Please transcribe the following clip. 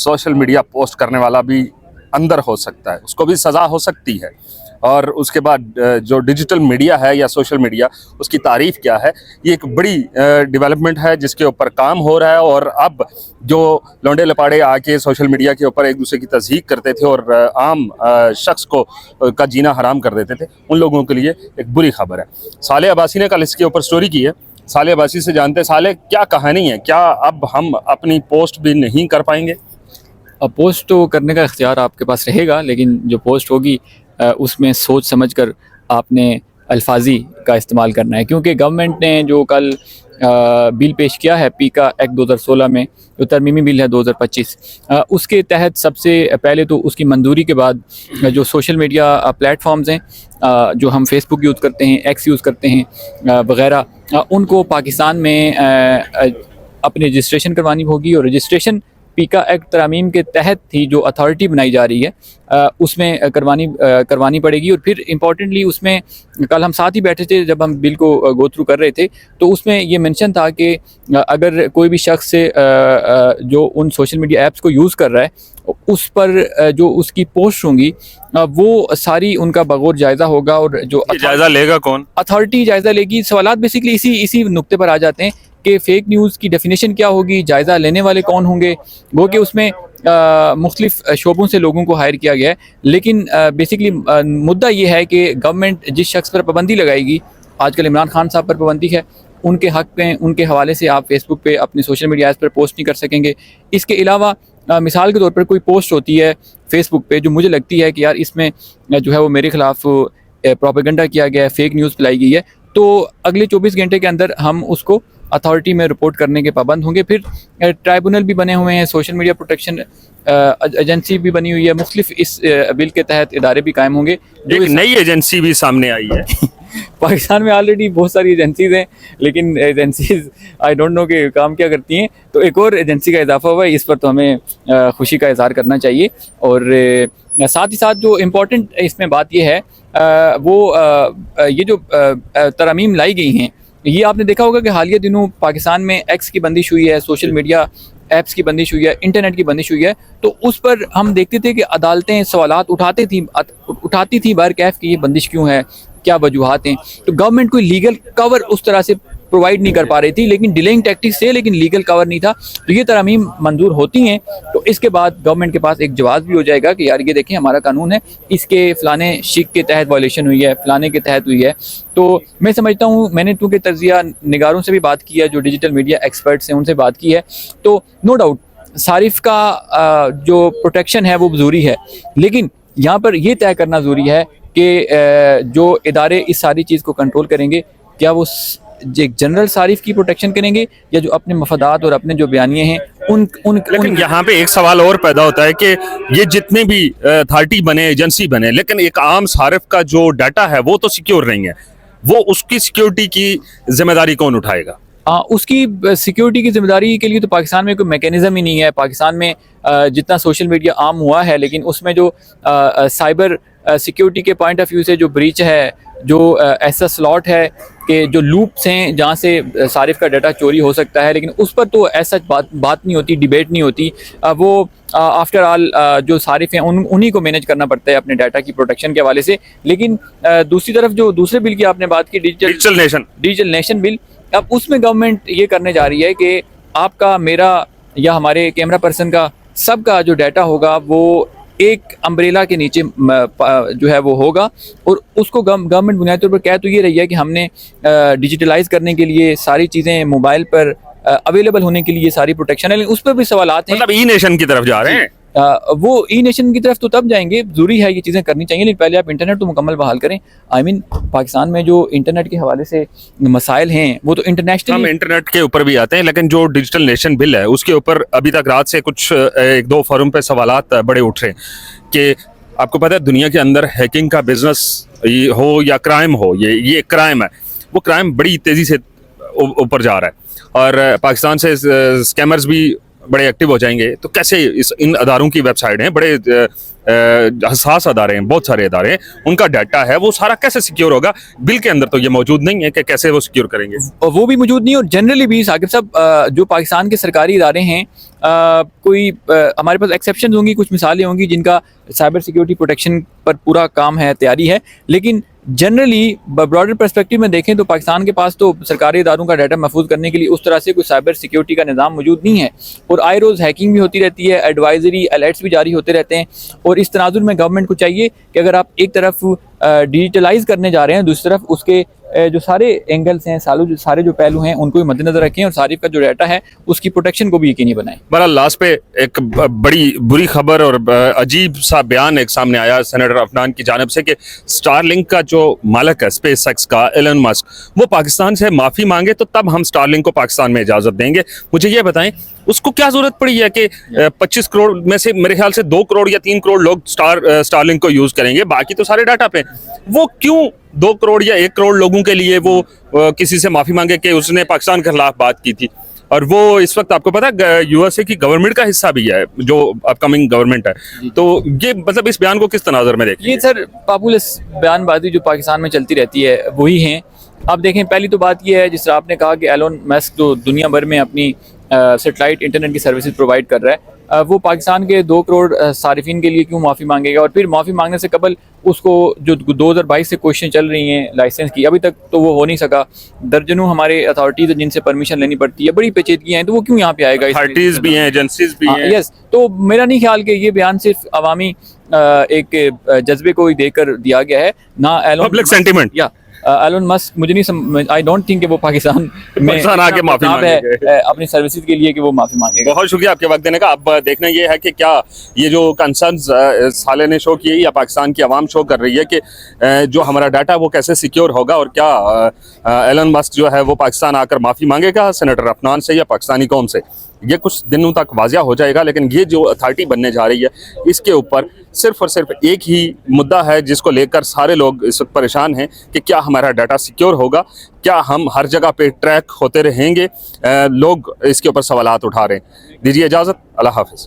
Social media post करने वाला भी अंदर हो सकता है, उसको भी सज़ा हो सकती है। और उसके बाद जो डिजिटल मीडिया है या सोशल मीडिया, उसकी तारीफ़ क्या है, ये एक बड़ी डेवलपमेंट है जिसके ऊपर काम हो रहा है। और अब जो लौंडे लपाड़े आके सोशल मीडिया के ऊपर एक दूसरे की तज़हीक करते थे और आम शख्स को का जीना हराम कर देते थे, उन लोगों के लिए एक बुरी खबर है। सालेह अब्बासी ने कल इसके ऊपर स्टोरी की है। सालेह अब्बासी से जानते हैं, सालेह क्या कहानी है, क्या अब हम अपनी पोस्ट भी नहीं कर पाएंगे? अब पोस्ट तो करने का इख्तियार आपके पास रहेगा, लेकिन जो पोस्ट होगी उसमें सोच समझ कर आपने अल्फाजी का इस्तेमाल करना है, क्योंकि गवर्नमेंट ने जो कल बिल पेश किया है पीका एक्ट 2016 में, जो तरमीमी बिल है 2025, उसके तहत सबसे पहले तो उसकी मंजूरी के बाद जो सोशल मीडिया प्लेटफॉर्म्स हैं, जो हम फेसबुक यूज़ करते हैं, एक्स यूज़ करते हैं वगैरह, उनको पाकिस्तान में अपनी रजिस्ट्रेशन करवानी होगी। और रजिस्ट्रेशन पीका एक्ट तरमीम के तहत थी जो अथॉरिटी बनाई जा रही है उसमें करवानी पड़ेगी। और फिर इम्पॉर्टेंटली उसमें कल हम साथ ही बैठे थे जब हम बिल को गो थ्रू कर रहे थे, तो उसमें ये मेंशन था कि अगर कोई भी शख्स से जो उन सोशल मीडिया ऐप्स को यूज़ कर रहा है उस पर जो उसकी पोस्ट होंगी वो सारी उनका बगौर जायज़ा होगा। और जो जायज़ा लेगा कौन? अथॉरिटी जायज़ा लेगी। सवालात बेसिकली इसी नुक्ते पर आ जाते हैं कि फ़ेक न्यूज़ की डेफिनेशन क्या होगी, जायज़ा लेने वाले कौन होंगे। वो कि उसमें मुख्तलिफ़ शोबों से लोगों को हायर किया गया है, लेकिन बेसिकली मुद्दा ये है कि गवर्नमेंट जिस शख्स पर पाबंदी लगाएगी, आजकल इमरान खान साहब पर पाबंदी है, उनके हक़ में उनके हवाले से आप फेसबुक पे अपने सोशल मीडिया ऐप्स पर पोस्ट नहीं कर सकेंगे। इसके अलावा मिसाल के तौर पर कोई पोस्ट होती है फेसबुक पे जो मुझे लगती है कि यार इसमें जो है वो मेरे ख़िलाफ़ प्रोपेगेंडा किया गया है, फ़ेक न्यूज़ फैलाई गई है, तो अगले 24 घंटे के अंदर हम उसको अथॉरिटी में रिपोर्ट करने के पाबंद होंगे। फिर ट्राइब्यूनल भी बने हुए हैं, सोशल मीडिया प्रोटेक्शन एजेंसी भी बनी हुई है, मुख्तलिफ इस बिल के तहत इदारे भी कायम होंगे। एक नई एजेंसी भी सामने आई है। पाकिस्तान में ऑलरेडी बहुत सारी एजेंसीज़ हैं, लेकिन एजेंसीज़ आई डोंट नो कि काम क्या करती हैं, तो एक और एजेंसी का इजाफा हुआ है, इस पर तो हमें खुशी का इजहार करना चाहिए। और साथ ही साथ जो इम्पोर्टेंट इसमें बात यह है ये जो तरमीम लाई गई हैं, ये आपने देखा होगा कि हालिया दिनों पाकिस्तान में एक्स की बंदिश हुई है, सोशल मीडिया ऐप्स की बंदिश हुई है, इंटरनेट की बंदिश हुई है, तो उस पर हम देखते थे कि अदालतें सवालात उठाती थी बाहर कैफ की ये बंदिश क्यों है, क्या वजूहात हैं। तो गवर्नमेंट कोई लीगल कवर उस तरह से प्रोवाइड नहीं कर पा रही थी, लेकिन डिलेइंग टैक्टिक्स से, लेकिन लीगल कवर नहीं था। तो ये तरमीम मंजूर होती हैं तो इसके बाद गवर्नमेंट के पास एक जवाब भी हो जाएगा कि यार ये देखें हमारा कानून है, इसके फ़लाने शिक के तहत वायलेशन हुई है, फ़लाने के तहत हुई है। तो मैं समझता हूँ, मैंने चूँकि तजिया निगारों से भी बात की है, जो डिजिटल मीडिया एक्सपर्ट्स हैं उनसे बात की है, तो नो डाउट सारिफ का जो प्रोटेक्शन है वो ज़रूरी है, लेकिन यहाँ पर यह तय करना ज़रूरी है कि जो इदारे इस सारी चीज़ को कंट्रोल करेंगे, क्या वो एक जनरल सारिफ की प्रोटेक्शन करेंगे या जो अपने मफादात और अपने जो बयानिए हैं लेकिन यहाँ पे एक सवाल और पैदा होता है कि ये जितने भी अथॉरिटी बने, एजेंसी बने, लेकिन एक आम सारिफ का जो डाटा है वो तो सिक्योर नहीं है, वो उसकी सिक्योरिटी की जिम्मेदारी कौन उठाएगा? उसकी सिक्योरिटी की जिम्मेदारी के लिए तो पाकिस्तान में कोई मैकेनिज़्म ही नहीं है। पाकिस्तान में जितना सोशल मीडिया आम हुआ है, लेकिन उसमें जो साइबर सिक्योरिटी के पॉइंट ऑफ व्यू से जो ब्रीच है, जो ऐसा स्लॉट है कि जो लूप्स हैं जहाँ से सारिफ का डाटा चोरी हो सकता है, लेकिन उस पर तो ऐसा बात नहीं होती, डिबेट नहीं होती। वो आफ्टर ऑल जो सारिफ हैं उन्हीं को मैनेज करना पड़ता है अपने डाटा की प्रोटेक्शन के हवाले से। लेकिन दूसरी तरफ जो दूसरे बिल की आपने बात की, डिजिटल नेशन बिल, अब उसमें गवर्नमेंट ये करने जा रही है कि आपका, मेरा या हमारे कैमरा पर्सन का, सबका जो डाटा होगा वो एक अम्ब्रेला के नीचे जो है वो होगा। और उसको गवर्नमेंट बुनियादी तौर पर कह तो ये रही है कि हमने डिजिटलाइज करने के लिए सारी चीज़ें मोबाइल पर अवेलेबल होने के लिए सारी प्रोटेक्शन है, लेकिन उस पर भी सवालात हैं। मतलब ई नेशन की तरफ जा रहे हैं। वो ई नेशन की तरफ तो तब जाएंगे, ज़रूरी है ये चीज़ें करनी चाहिए, लेकिन पहले आप इंटरनेट तो मुकम्मल बहाल करें। आई मीन पाकिस्तान में जो इंटरनेट के हवाले से मसाइल हैं वो तो इंटरनेशनल, हम इंटरनेट के ऊपर भी आते हैं, लेकिन जो डिजिटल नेशन बिल है उसके ऊपर अभी तक रात से कुछ एक दो फोरम पे सवालात बड़े उठ रहे हैं कि आपको पता है दुनिया के अंदर हैकिंग का बिजनेस हो या क्राइम हो, ये क्राइम है, वो क्राइम बड़ी तेज़ी से ऊपर जा रहा है और पाकिस्तान से स्कैमर्स भी बड़े एक्टिव हो जाएंगे तो कैसे इन अदारों की वेबसाइट हैं, बड़े हसास अदारे हैं, बहुत सारे अदारे हैं, उनका डाटा है, वो सारा कैसे सिक्योर होगा? बिल के अंदर तो ये मौजूद नहीं है कि कैसे वो सिक्योर करेंगे। और वो भी मौजूद नहीं, और जनरली भी साकिब साहब जो पाकिस्तान के सरकारी इदारे हैं, हमारे पास एक्सेप्शन होंगी, कुछ मिसालें होंगी जिनका साइबर सिक्योरिटी प्रोटेक्शन पर पूरा काम है, तैयारी है, लेकिन जनरली ब्रॉडर पर्सपेक्टिव में देखें तो पाकिस्तान के पास तो सरकारी इदारों का डाटा महफूज करने के लिए उस तरह से कोई साइबर सिक्योरिटी का निज़ाम मौजूद नहीं है। और आए रोज़ हैकिंग भी होती रहती है, एडवाइजरी अलर्ट्स भी जारी होते रहते हैं, और इस तनाजुर में गवर्नमेंट को चाहिए कि अगर आप एक तरफ डिजिटलाइज करने जा रहे हैं, दूसरी तरफ उसके जो सारे एंगल्स हैं, सारे जो पहलू हैं, उनको भी मद्देनजर रखें और सारिफ का जो डाटा है उसकी प्रोटेक्शन को भी यकीनी बनाएं। बहरहाल लास्ट पे एक बड़ी बुरी खबर और अजीब सा बयान एक सामने आया सेनेटर अफनान की जानिब से कि स्टारलिंक का जो मालिक है स्पेस एक्स का, एलन मस्क, वो पाकिस्तान से माफ़ी मांगे तो तब हम स्टारलिंक को पाकिस्तान में इजाज़त देंगे। मुझे ये बताएं उसको क्या जरूरत पड़ी है कि 25 करोड़ में से मेरे ख्याल से 2 करोड़ या 3 करोड़ लोग स्टारलिंक को यूज़ करेंगे, बाकी तो सारे डाटा पे। वो क्यों 2 करोड़ या 1 करोड़ लोगों के लिए वो किसी से माफ़ी मांगे कि उसने पाकिस्तान के खिलाफ बात की थी? और वो इस वक्त आपको पता है यूएसए की गवर्नमेंट का हिस्सा भी है, जो अपकमिंग गवर्नमेंट है। तो ये मतलब इस बयान को किस तनाज़ुर में देखें? ये सर पॉपुलिस्ट बयानबाजी जो पाकिस्तान में चलती रहती है वही हैं। आप देखें, पहली तो बात ये है, जिस तरह आपने कहा कि एलोन मस्क जो दुनिया भर में अपनी सेटेलाइट इंटरनेट की सर्विसेज प्रोवाइड कर रहा है, वो पाकिस्तान के 2 करोड़ सारिफिन के लिए क्यों माफ़ी मांगेगा? और फिर माफ़ी मांगने से कबल उसको जो 2022 से क्वेश्चन चल रही हैं लाइसेंस की, अभी तक तो वो हो नहीं सका। दर्जनों हमारे अथॉरिटीज़ जिनसे परमिशन लेनी पड़ती है, बड़ी पेचीदगियाँ हैं, तो वो क्यों यहाँ पे आएगा? अथॉरिटीज़ भी हैं, एजेंसीज भी हैं। यस, तो मेरा नहीं ख्याल कि ये बयान सिर्फ अवामी एक जज्बे को ही देकर दिया गया है, ना पब्लिक सेंटिमेंट या एलोन मस्क, मुझे नहीं समझ, आई डोंट थिंक कि वो पाकिस्तान में आके माफी मांगेगा अपनी सर्विसेज के लिए कि वो माफी मांगेगा। बहुत शुक्रिया आपके वक्त देने का। अब देखना ये है कि क्या ये जो कंसर्न्स साले ने शो किए या पाकिस्तान की आवाम शो कर रही है कि जो हमारा डाटा वो कैसे सिक्योर होगा, और क्या एलन मस्क जो है वो पाकिस्तान आकर माफ़ी मांगेगा सेनेटर अफनान से या पाकिस्तानी कौम से, ये कुछ दिनों तक वाजिया हो जाएगा। लेकिन ये जो अथॉरिटी बनने जा रही है, इसके ऊपर सिर्फ और सिर्फ एक ही मुद्दा है जिसको लेकर सारे लोग इस वक्त परेशान हैं कि क्या हमारा डाटा सिक्योर होगा, क्या हम हर जगह पे ट्रैक होते रहेंगे। लोग इसके ऊपर सवालात उठा रहे हैं। दीजिए इजाज़त, अल्लाह हाफ़िज़।